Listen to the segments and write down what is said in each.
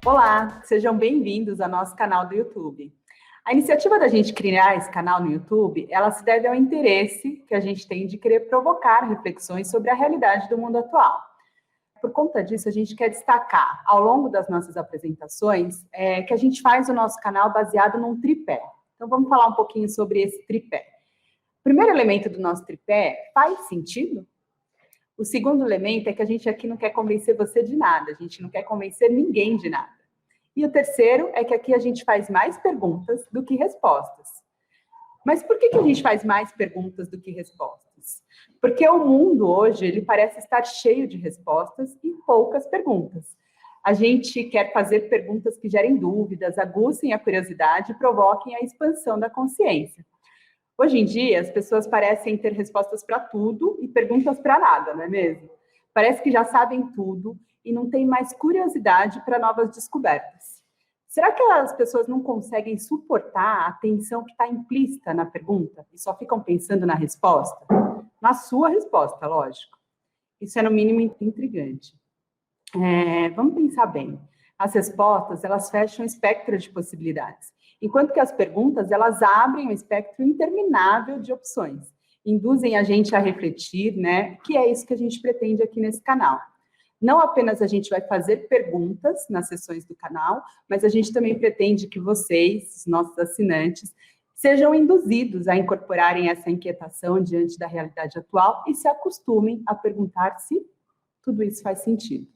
Olá, sejam bem-vindos ao nosso canal do YouTube. A iniciativa da gente criar esse canal no YouTube, ela se deve ao interesse que a gente tem de querer provocar reflexões sobre a realidade do mundo atual. Por conta disso, a gente quer destacar, ao longo das nossas apresentações, que a gente faz o nosso canal baseado num tripé. Então, vamos falar um pouquinho sobre esse tripé. O primeiro elemento do nosso tripé faz sentido? O segundo elemento é que a gente aqui não quer convencer você de nada, a gente não quer convencer ninguém de nada. E o terceiro é que aqui a gente faz mais perguntas do que respostas. Mas por que a gente faz mais perguntas do que respostas? Porque o mundo hoje, ele parece estar cheio de respostas e poucas perguntas. A gente quer fazer perguntas que gerem dúvidas, aguçem a curiosidade e provoquem a expansão da consciência. Hoje em dia, as pessoas parecem ter respostas para tudo e perguntas para nada, não é mesmo? Parece que já sabem tudo e não tem mais curiosidade para novas descobertas. Será que as pessoas não conseguem suportar a tensão que está implícita na pergunta e só ficam pensando na resposta? Na sua resposta, lógico. Isso é, no mínimo, intrigante. Vamos pensar bem. As respostas, elas fecham o espectro de possibilidades, enquanto que as perguntas, elas abrem um espectro interminável de opções, induzem a gente a refletir, né? Que é isso que a gente pretende aqui nesse canal. Não apenas a gente vai fazer perguntas nas sessões do canal, mas a gente também pretende que vocês, os nossos assinantes, sejam induzidos a incorporarem essa inquietação diante da realidade atual e se acostumem a perguntar se tudo isso faz sentido.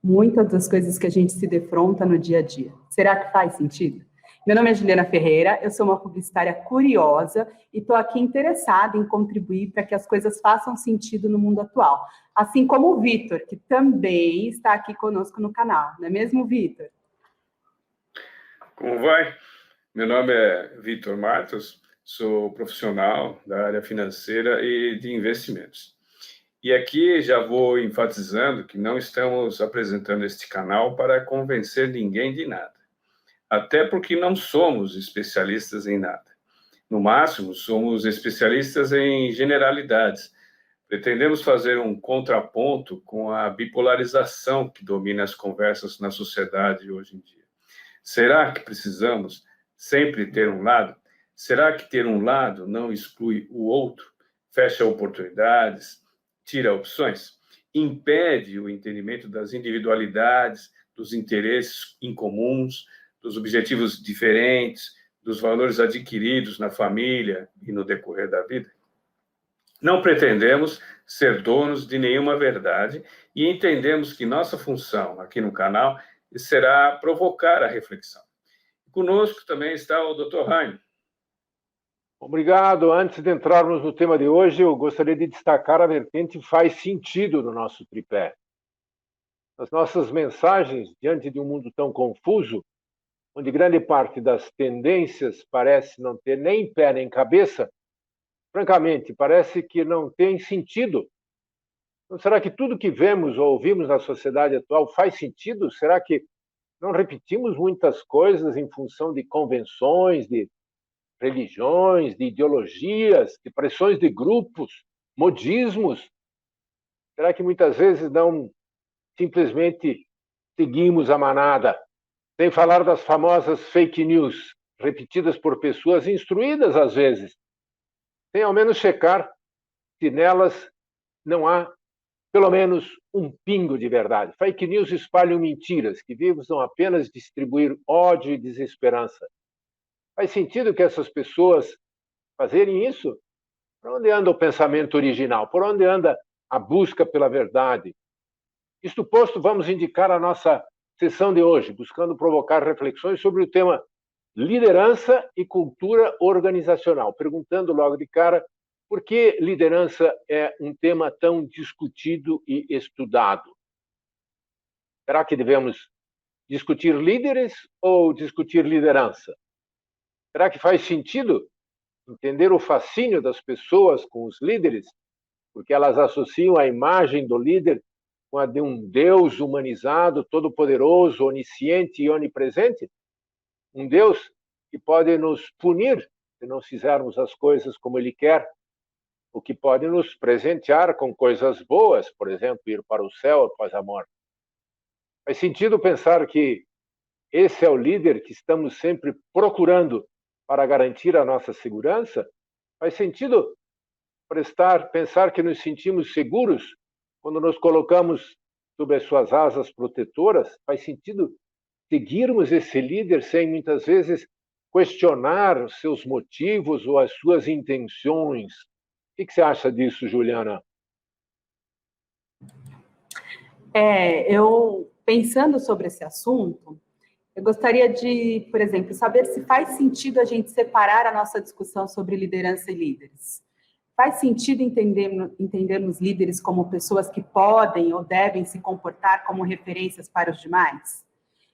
Muitas das coisas que a gente se defronta no dia a dia. Será que faz sentido? Meu nome é Juliana Ferreira, eu sou uma publicitária curiosa e estou aqui interessada em contribuir para que as coisas façam sentido no mundo atual. Assim como o Vitor, que também está aqui conosco no canal. Não é mesmo, Vitor? Como vai? Meu nome é Vitor Matos, sou profissional da área financeira e de investimentos. E aqui já vou enfatizando que não estamos apresentando este canal para convencer ninguém de nada. Até porque não somos especialistas em nada. No máximo, somos especialistas em generalidades. Pretendemos fazer um contraponto com a bipolarização que domina as conversas na sociedade hoje em dia. Será que precisamos sempre ter um lado? Será que ter um lado não exclui o outro? Fecha oportunidades? Tira opções? Impede o entendimento das individualidades, dos interesses incomuns, dos objetivos diferentes, dos valores adquiridos na família e no decorrer da vida? Não pretendemos ser donos de nenhuma verdade e entendemos que nossa função aqui no canal será provocar a reflexão. Conosco também está o Dr. Rainer. Obrigado. Antes de entrarmos no tema de hoje, eu gostaria de destacar a vertente faz sentido do nosso tripé. As nossas mensagens, diante de um mundo tão confuso, onde grande parte das tendências parece não ter nem pé nem cabeça, francamente, parece que não tem sentido. Então, será que tudo que vemos ou ouvimos na sociedade atual faz sentido? Será que não repetimos muitas coisas em função de convenções, de religiões, de ideologias, de pressões de grupos, modismos? Será que muitas vezes não simplesmente seguimos a manada? Sem falar das famosas fake news, repetidas por pessoas instruídas às vezes, sem ao menos checar se nelas não há pelo menos um pingo de verdade. Fake news espalham mentiras que visam apenas distribuir ódio e desesperança. Faz sentido que essas pessoas fazerem isso? Por onde anda o pensamento original? Por onde anda a busca pela verdade? Isto posto, vamos indicar a nossa sessão de hoje, buscando provocar reflexões sobre o tema liderança e cultura organizacional, perguntando logo de cara por que liderança é um tema tão discutido e estudado. Será que devemos discutir líderes ou discutir liderança? Será que faz sentido entender o fascínio das pessoas com os líderes, porque elas associam a imagem do líder com a de um Deus humanizado, todo-poderoso, onisciente e onipresente? Um Deus que pode nos punir se não fizermos as coisas como Ele quer, o que pode nos presentear com coisas boas, por exemplo, ir para o céu após a morte. Faz sentido pensar que esse é o líder que estamos sempre procurando para garantir a nossa segurança? Faz sentido pensar que nos sentimos seguros quando nos colocamos sob as suas asas protetoras? Faz sentido seguirmos esse líder sem, muitas vezes, questionar os seus motivos ou as suas intenções? O que você acha disso, Juliana? Eu, pensando sobre esse assunto, eu gostaria de, por exemplo, saber se faz sentido a gente separar a nossa discussão sobre liderança e líderes. Faz sentido entendermos líderes como pessoas que podem ou devem se comportar como referências para os demais?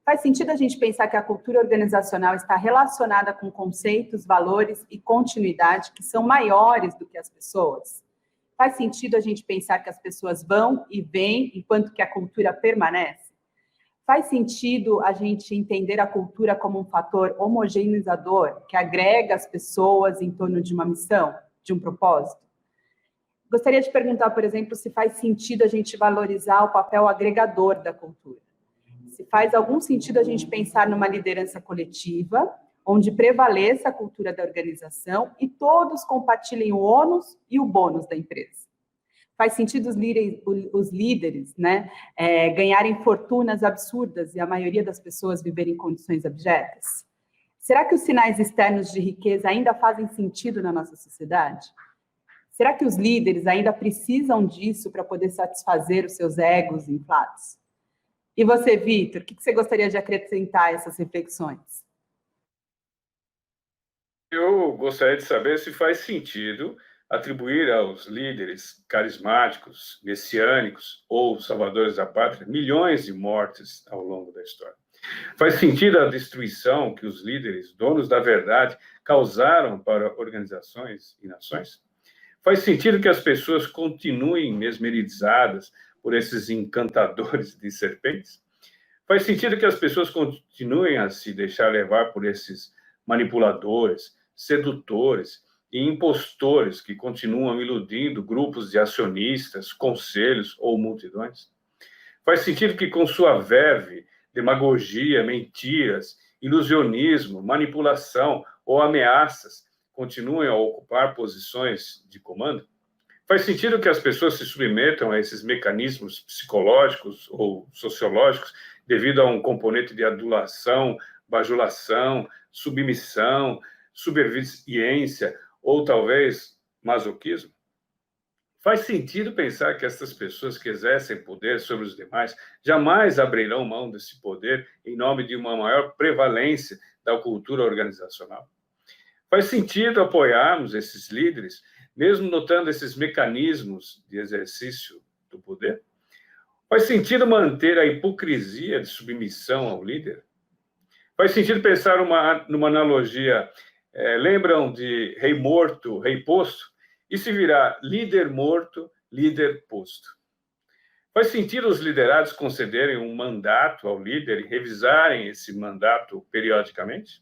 Faz sentido a gente pensar que a cultura organizacional está relacionada com conceitos, valores e continuidade que são maiores do que as pessoas? Faz sentido a gente pensar que as pessoas vão e vêm enquanto que a cultura permanece? Faz sentido a gente entender a cultura como um fator homogeneizador que agrega as pessoas em torno de uma missão, de um propósito? Gostaria de perguntar, por exemplo, se faz sentido a gente valorizar o papel agregador da cultura. Se faz algum sentido a gente pensar numa liderança coletiva, onde prevaleça a cultura da organização e todos compartilhem o ônus e o bônus da empresa. Faz sentido os líderes, né, ganharem fortunas absurdas e a maioria das pessoas viverem em condições abjetas? Será que os sinais externos de riqueza ainda fazem sentido na nossa sociedade? Será que os líderes ainda precisam disso para poder satisfazer os seus egos inflados? E você, Vitor, o que você gostaria de acrescentar a essas reflexões? Eu gostaria de saber se faz sentido atribuir aos líderes carismáticos, messiânicos ou salvadores da pátria milhões de mortes ao longo da história. Faz sentido a destruição que os líderes, donos da verdade, causaram para organizações e nações? Faz sentido que as pessoas continuem mesmerizadas por esses encantadores de serpentes? Faz sentido que as pessoas continuem a se deixar levar por esses manipuladores, sedutores e impostores que continuam iludindo grupos de acionistas, conselhos ou multidões? Faz sentido que, com sua verve, demagogia, mentiras, ilusionismo, manipulação ou ameaças, continuem a ocupar posições de comando? Faz sentido que as pessoas se submetam a esses mecanismos psicológicos ou sociológicos devido a um componente de adulação, bajulação, submissão, subserviência ou talvez masoquismo? Faz sentido pensar que essas pessoas que exercem poder sobre os demais jamais abrirão mão desse poder em nome de uma maior prevalência da cultura organizacional? Faz sentido apoiarmos esses líderes, mesmo notando esses mecanismos de exercício do poder? Faz sentido manter a hipocrisia de submissão ao líder? Faz sentido pensar numa analogia, lembram de rei morto, rei posto? E se virar líder morto, líder posto? Faz sentido os liderados concederem um mandato ao líder e revisarem esse mandato periodicamente?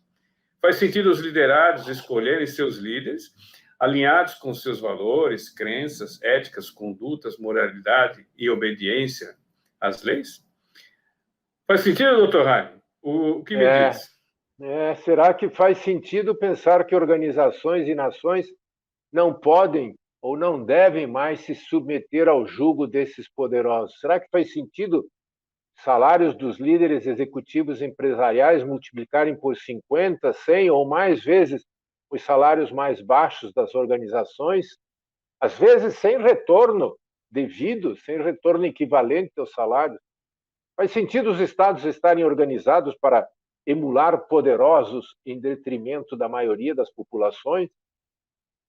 Faz sentido os liderados escolherem seus líderes alinhados com seus valores, crenças, éticas, condutas, moralidade e obediência às leis? Faz sentido, Dr. Raim? O que me diz? Será que faz sentido pensar que organizações e nações não podem ou não devem mais se submeter ao jugo desses poderosos? Será que faz sentido salários dos líderes executivos empresariais multiplicarem por 50, 100 ou mais vezes os salários mais baixos das organizações, às vezes sem retorno devido, sem retorno equivalente ao salário? Faz sentido os estados estarem organizados para emular poderosos em detrimento da maioria das populações?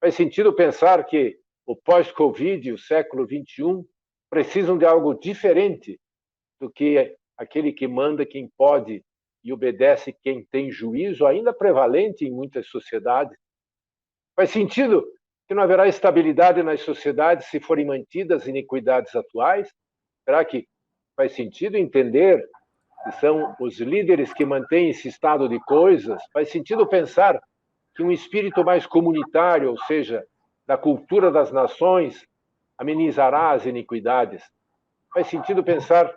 Faz sentido pensar que o pós-Covid e o século XXI precisam de algo diferente do que aquele que manda quem pode e obedece quem tem juízo, ainda prevalente em muitas sociedades? Faz sentido que não haverá estabilidade nas sociedades se forem mantidas iniquidades atuais? Será que faz sentido entender que são os líderes que mantêm esse estado de coisas? Faz sentido pensar que um espírito mais comunitário, ou seja, da cultura das nações, amenizará as iniquidades? Faz sentido pensar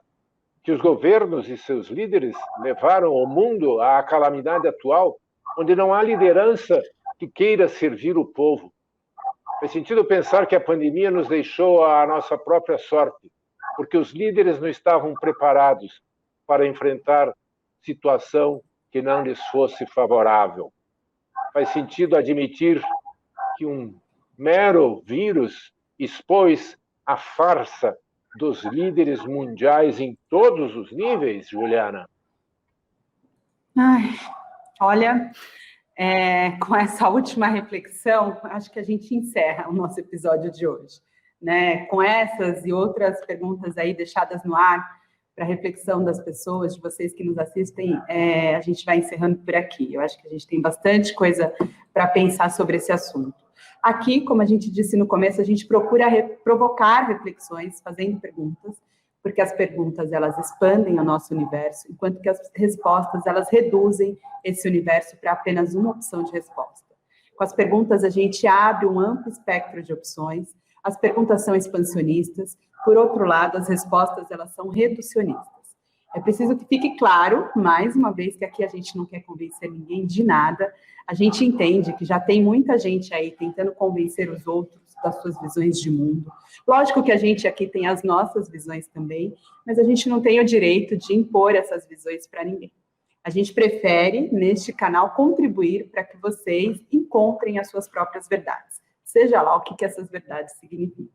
que os governos e seus líderes levaram o mundo à calamidade atual, onde não há liderança que queira servir o povo. Faz sentido pensar que a pandemia nos deixou à nossa própria sorte, porque os líderes não estavam preparados para enfrentar situação que não lhes fosse favorável. Faz sentido admitir que um mero vírus expôs a farsa dos líderes mundiais em todos os níveis, Juliana? Ai, olha, com essa última reflexão, acho que a gente encerra o nosso episódio de hoje, né? Com essas e outras perguntas aí deixadas no ar para reflexão das pessoas, de vocês que nos assistem, a gente vai encerrando por aqui. Eu acho que a gente tem bastante coisa para pensar sobre esse assunto. Aqui, como a gente disse no começo, a gente procura provocar reflexões, fazendo perguntas, porque as perguntas, elas expandem o nosso universo, enquanto que as respostas, elas reduzem esse universo para apenas uma opção de resposta. Com as perguntas, a gente abre um amplo espectro de opções, as perguntas são expansionistas, por outro lado, as respostas, elas são reducionistas. É preciso que fique claro, mais uma vez, que aqui a gente não quer convencer ninguém de nada, a gente entende que já tem muita gente aí tentando convencer os outros das suas visões de mundo. Lógico que a gente aqui tem as nossas visões também, mas a gente não tem o direito de impor essas visões para ninguém. A gente prefere, neste canal, contribuir para que vocês encontrem as suas próprias verdades, seja lá o que essas verdades significam.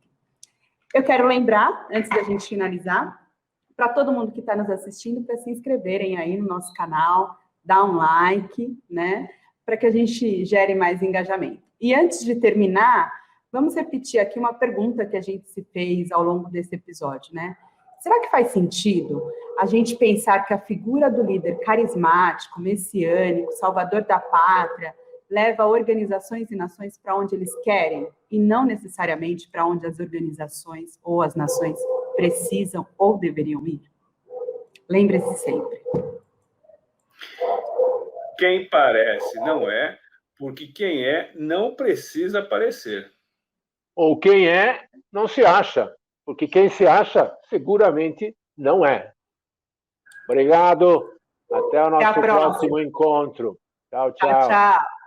Eu quero lembrar, antes da gente finalizar, para todo mundo que está nos assistindo, para se inscreverem aí no nosso canal, dar um like, né, para que a gente gere mais engajamento. E antes de terminar, vamos repetir aqui uma pergunta que a gente se fez ao longo desse episódio, né? Será que faz sentido a gente pensar que a figura do líder carismático, messiânico, salvador da pátria, leva organizações e nações para onde eles querem e não necessariamente para onde as organizações ou as nações precisam ou deveriam ir? Lembre-se sempre. Quem parece não é, porque quem é não precisa parecer. Ou quem é não se acha, porque quem se acha seguramente não é. Obrigado. Até o nosso próximo encontro. Tchau, tchau. Tchau, tchau.